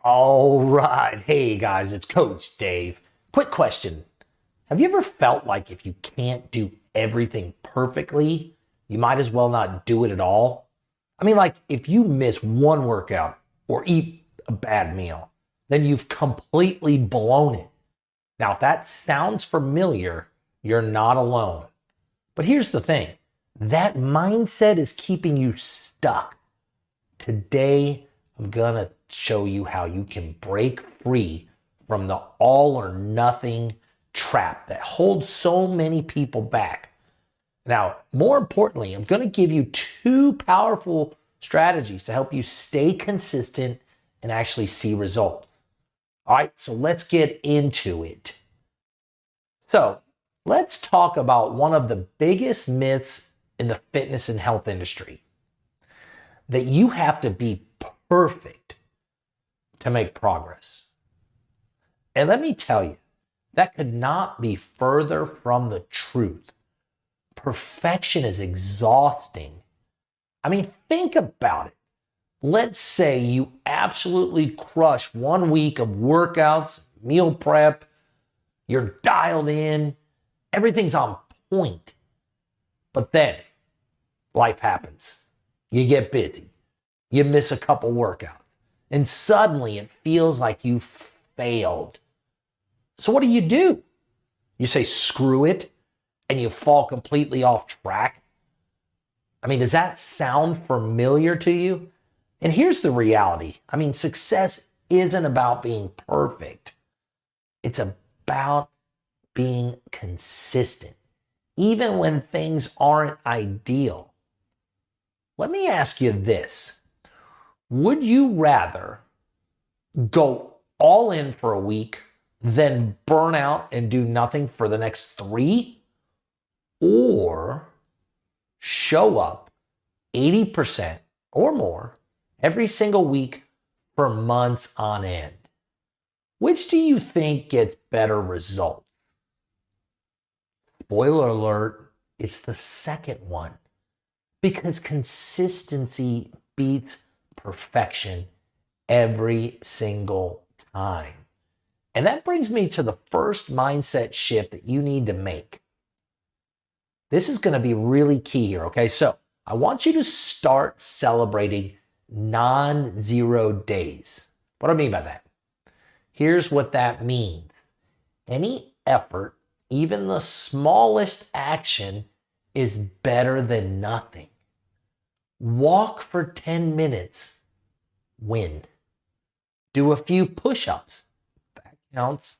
All right. Hey guys, it's Coach Dave. Quick question. Have you ever felt like if you can't do everything perfectly, you might as well not do it at all? I mean, like if you miss one workout or eat a bad meal, then you've completely blown it. Now, if that sounds familiar, you're not alone. But here's the thing. That mindset is keeping you stuck. Today, I'm going to show you how you can break free from the all or nothing trap that holds so many people back. Now, more importantly, I'm going to give you two powerful strategies to help you stay consistent and actually see results. All right, so let's get into it. So, let's talk about one of the biggest myths in the fitness and health industry, that you have to be perfect to make progress. And let me tell you, that could not be further from the truth. Perfection is exhausting. I mean, think about it. Let's say you absolutely crush 1 week of workouts, meal prep, you're dialed in, everything's on point. But then life happens. You get busy. You miss a couple workouts. And suddenly it feels like you failed. So what do? You say, screw it, and you fall completely off track? I mean, does that sound familiar to you? And here's the reality. I mean, success isn't about being perfect. It's about being consistent, even when things aren't ideal. Let me ask you this. Would you rather go all in for a week, then burn out and do nothing for the next 3? Or show up 80% or more every single week for months on end? Which do you think gets better results? Spoiler alert, it's the second one, because consistency beats perfection every single time. And that brings me to the first mindset shift that you need to make. This is going to be really key here, okay? So I want you to start celebrating non-zero days. What do I mean by that? Here's what that means. Any effort, even the smallest action, is better than nothing. Walk for 10 minutes, win. Do a few push-ups, that counts.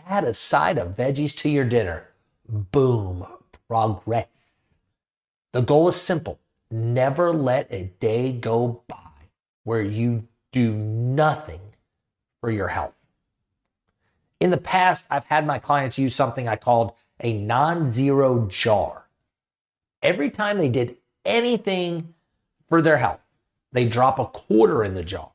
Add a side of veggies to your dinner, boom, progress. The goal is simple. Never let a day go by where you do nothing for your health. In the past, I've had my clients use something I called a non-zero jar. Every time they did anything for their health, they drop a quarter in the jar.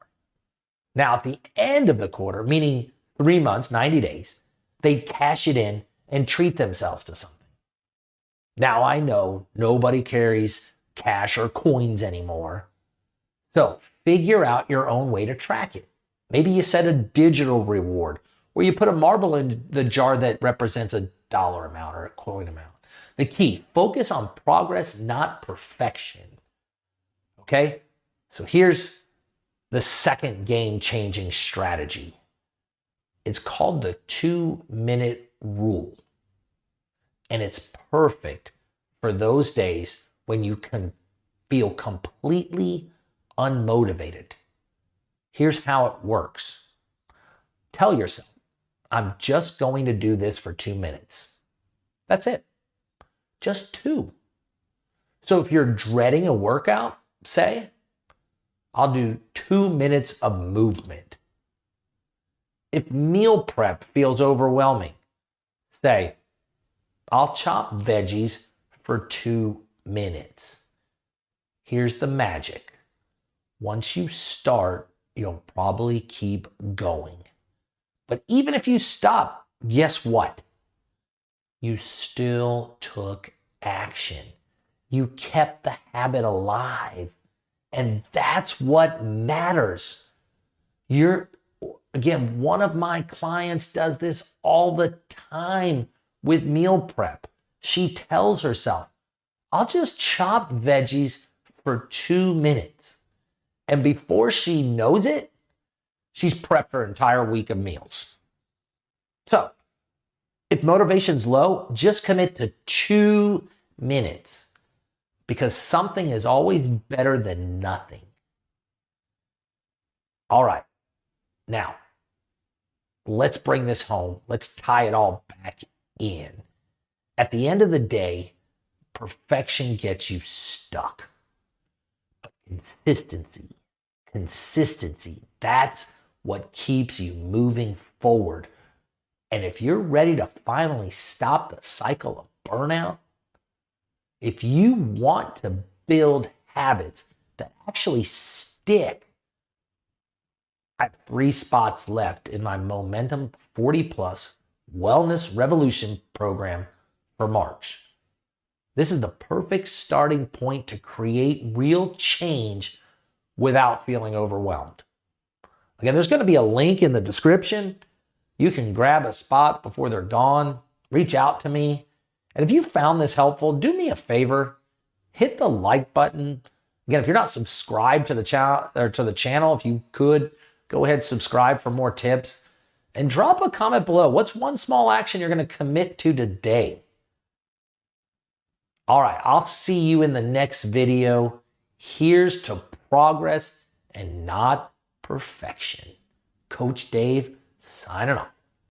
Now, at the end of the quarter, meaning 3 months, 90 days, they cash it in and treat themselves to something. Now, I know nobody carries cash or coins anymore. So figure out your own way to track it. Maybe you set a digital reward where you put a marble in the jar that represents a dollar amount or a coin amount. The key, focus on progress, not perfection. Okay? So here's the second game-changing strategy. It's called the 2-minute rule. And it's perfect for those days when you can feel completely unmotivated. Here's how it works. Tell yourself, I'm just going to do this for 2 minutes. That's it. Just 2. So if you're dreading a workout, say, I'll do 2 minutes of movement. If meal prep feels overwhelming, say, I'll chop veggies for 2 minutes. Here's the magic. Once you start, you'll probably keep going. But even if you stop, guess what? You still took action. You kept the habit alive. And that's what matters. You're, again, one of my clients does this all the time with meal prep. She tells herself, I'll just chop veggies for 2 minutes. And before she knows it, she's prepped her entire week of meals. So if motivation's low, just commit to 2 minutes, because something is always better than nothing. All right. Now, let's bring this home. Let's tie it all back in. At the end of the day, perfection gets you stuck. But consistency, that's what keeps you moving forward. And if you're ready to finally stop the cycle of burnout, if you want to build habits that actually stick, I have 3 spots left in my Momentum 40 Plus Wellness Revolution program for March. This is the perfect starting point to create real change without feeling overwhelmed. Again, there's going to be a link in the description. You can grab a spot before they're gone. Reach out to me. And if you found this helpful, do me a favor. Hit the like button. Again, if you're not subscribed to the channel, if you could, go ahead and subscribe for more tips. And drop a comment below. What's one small action you're going to commit to today? All right, I'll see you in the next video. Here's to progress and not perfection. Coach Dave signing off.